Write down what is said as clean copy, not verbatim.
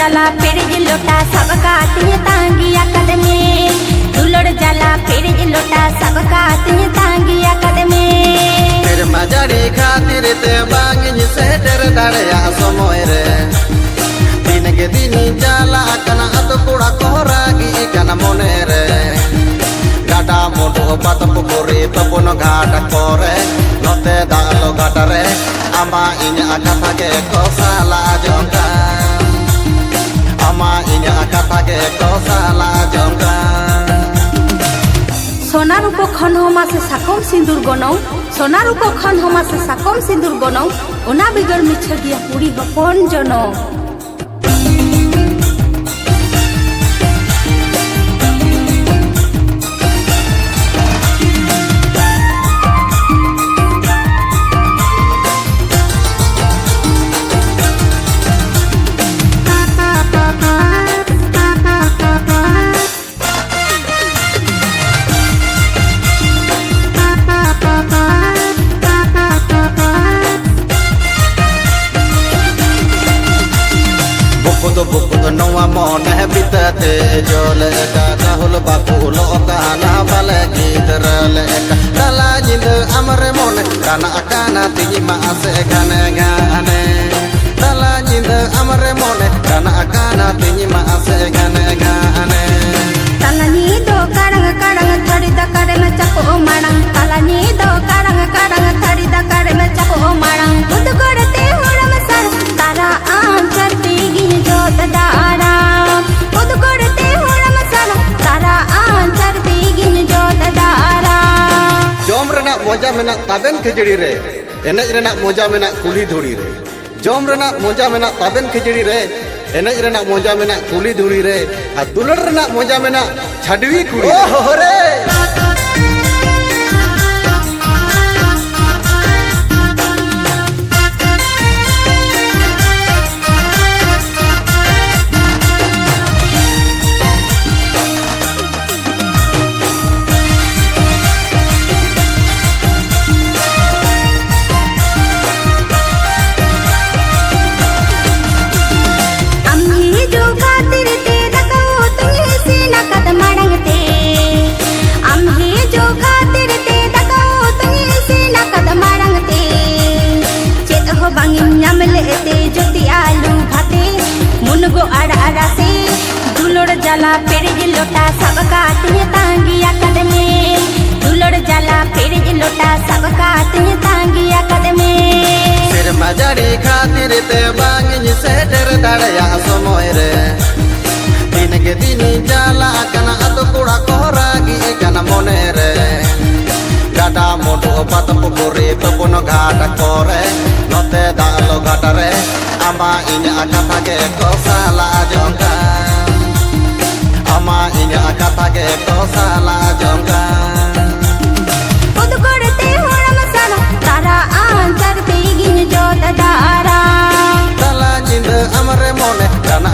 जला पेरिज लोटा सबका तिह तांगिया कदमे दुलड़ जला पेरिज लोटा सबका तिह तांगिया कदमे फिर मजाड़ी खातिर ते बांगिन सेटर दाड़या समय रे दिन के दिन जाला कना अत कुड़ा कोरागी कना मोने रे गाडा मोटो पात पुकुरी तपन घाट करे नते दालो घाट रे आमा इnya kata ke ko salah jongka ama inya kata ke ko salah jongka सोनार उपखन हमा से साकम सिंदूर गनौ सोनार उपखन हमा से साकम सिंदूर गनौ ओना बिगर मिछ गिया पूरी हपन जनो Buku noa mone bitate jole ka kahul baku lo kana balagi terale ka dala jindu amare mone kana akana tinyi ma ase gane gane dala jindu amare mone kana akana tinyi ma ase gane gane talani do karang karang thari da karena chapo marang talani do karang karang thari da karena chapo marang tud korte horam sar tara aanchar pigin jot dara tud korte horam sar tara aanchar pigin jot dara jom rena moja mena taben khijiri re enej rena moja mena kuli dhuri re jom rena moja mena taben khijiri re enej rena moja mena kuli dhuri re a dulur rena moja mena chadwi kuri oh re मुनगो अड़ा से दुलड़ जला Perez लोटा सबका तिह तांगिया कदमे दुलड़ जला Perez लोटा सबका तिह तांगिया कदमे फिर मजाड़ी खातिर ते बांगिन सेटर दाड़या समय रे दिन के दिन जाला कना अत कुड़ा कोरागी कना मोने रे गाडा मोटो पात पुकुरी तपन घाट करे नते दालो घाट रे ama inya kata ke ko salah jongka ama inya kata ke ko salah jongka